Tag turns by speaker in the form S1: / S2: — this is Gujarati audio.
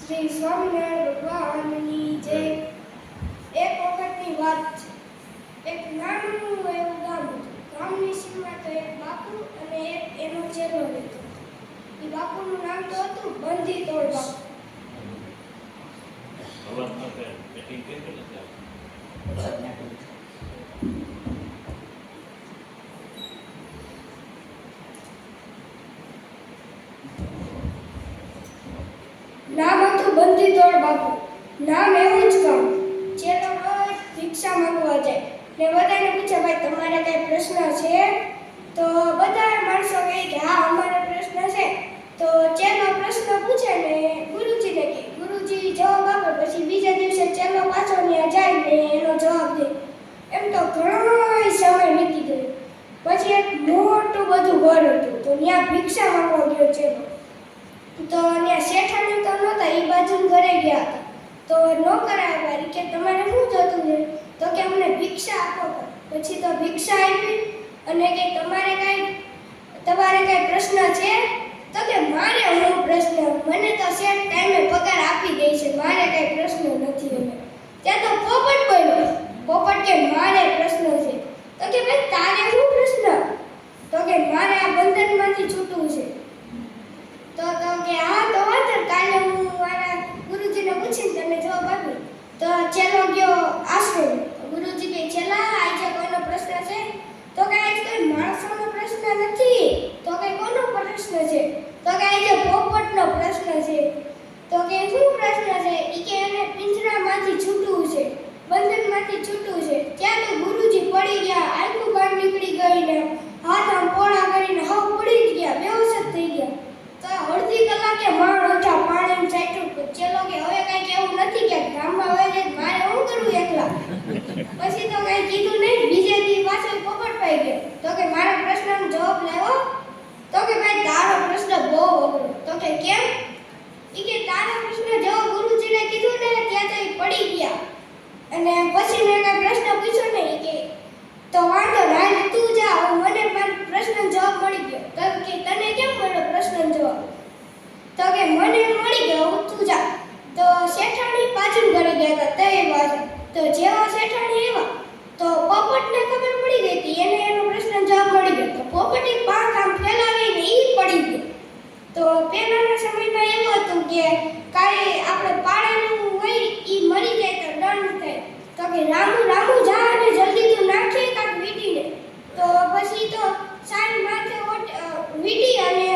S1: શ્રી સ્વામિનારાયણ ભગવાનની જય. એક વખતની વાત છે. એક નાનું એવું ગામ હતું. ગામની સીમમાં તો એક બાપુ અને એક એનો ચેલો રહેતો. એ બાપુનું નામ તો હતું બંધીતોડ બાપુ. નામ હતું બંધીતોડ બાપુ. નામ એવું જ કામ. ચેલો રોજ ભિક્ષા માંગવા જાય ને બધાને પૂછે, ભાઈ તમારે કઈ પ્રશ્ન છે? તો બધા માણસો કહે કે હા અમારે પ્રશ્ન છે. તો ચેલો પ્રશ્ન પૂછે ને ગુરુજીને કહે. ગુરુજી જવાબ આપે. પછી બીજા દિવસે ચેલો પાછો ત્યાં જાય ને એનો જવાબ દે. એમ તો ઘણો સમય વીતી ગયો. પછી એક મોટું બધું ઘર હતું. તો ત્યાં ભિક્ષા માંગવા ગયો ચેલો. તો ત્યાં શેઠાણી તો નહોતા, એ બાજુ ઘરે ગયા હતા. તો નોકર આવ્યા કે તમારે શું જોતું છે? તો કે અમને ભિક્ષા આપો. પછી તો ભિક્ષા આપી અને કે તમારે કઈ પ્રશ્ન છે? તો કે મારે શું પ્રશ્ન, મને તો શેઠ ટાઈમે પગાર આપી દે છે, મારે કઈ પ્રશ્ન નથી. હવે ત્યાં તો પોપટ બોલ્યો. પોપટ કે મારે પ્રશ્ન છે. તો કે ભાઈ તારે શું પ્રશ્ન? તો કે મારે આ બંધનમાંથી છૂટવું છે. તો કે હા તો વાત કાલે હું મારા ગુરુજીને પૂછીને તને જવાબ આપી. તો ચેલો ગયો આશ્રમ. ગુરુજી કે ચેલા આજે કોઈનો પ્રશ્ન છે? તો કે આજ કોઈ માણસોનો પ્રશ્ન નથી. તો કે કોનો પ્રશ્ન છે? તો કે આજે પોપટનો પ્રશ્ન છે. તો કે શું પ્રશ્ન છે? ઈ કે એને પિંજરામાંથી છૂટવું છે, બંધનમાંથી છૂટવું છે. ત્યાં તો ગુરુજી પડી ગયા, આખું બહાર નીકળી ગઈ ને હાથ આમ પોળા કરીને હાવ પડી જ ગયા, બેહોશ જ થઈ ગયા. તો અડધી કલાકે માણ ઉઠા, પાણી ચાટ્યું. ચેલો કે હવે કઈ કેવું નથી કે ગામમાં હોય છે, મારે શું કરવું એકલા? પછી તો કઈ કીધું નહીં. બીજે દી પાછો પોપટ પાઈ ગયો. તો કે મારા પ્રશ્નનો જવાબ લાવ્યો. તો કે ભાઈ તારો પ્રશ્ન બહુ અઘરો. તો કે કેમ? ઈ કે તારા પ્રશ્ન જવાબ ગુરુજીને કીધું ને ત્યાં તો પડી ગયા. અને પછી મેં કઈ પ્રશ્ન પૂછ્યો નહીં કે તો વાંધો નહીં તું જા, મને મારો પ્રશ્ન જવાબ મળી ગયો. તો કે તને કેમ મળ્યો પ્રશ્ન જવાબ? તો કે મને મળી ગયો, તું જા. તો શેઠાણી પાછળ ઘરે ગયા હતા તે બાજુ. તો જેવા શેઠાણી આવ્યા તો પોપટને ખબર પડી ગઈ હતી, એને એનો પ્રશ્ન જવાબ મળી ગયો. તો પોપટે પાંખ આમ ફેલાવીને ઈ પડી ગયો. તો પહેલાના સમયમાં એવું હતું કે કાંઈ આપણે પાળેલું હોય ઈ મરી જાય તો દંડ થાય. તો કે રામુ રામુ જા અને જલ્દી તું નાખે કાંક વીટીને. તો પછી તો સાંજ માથે વીટી અને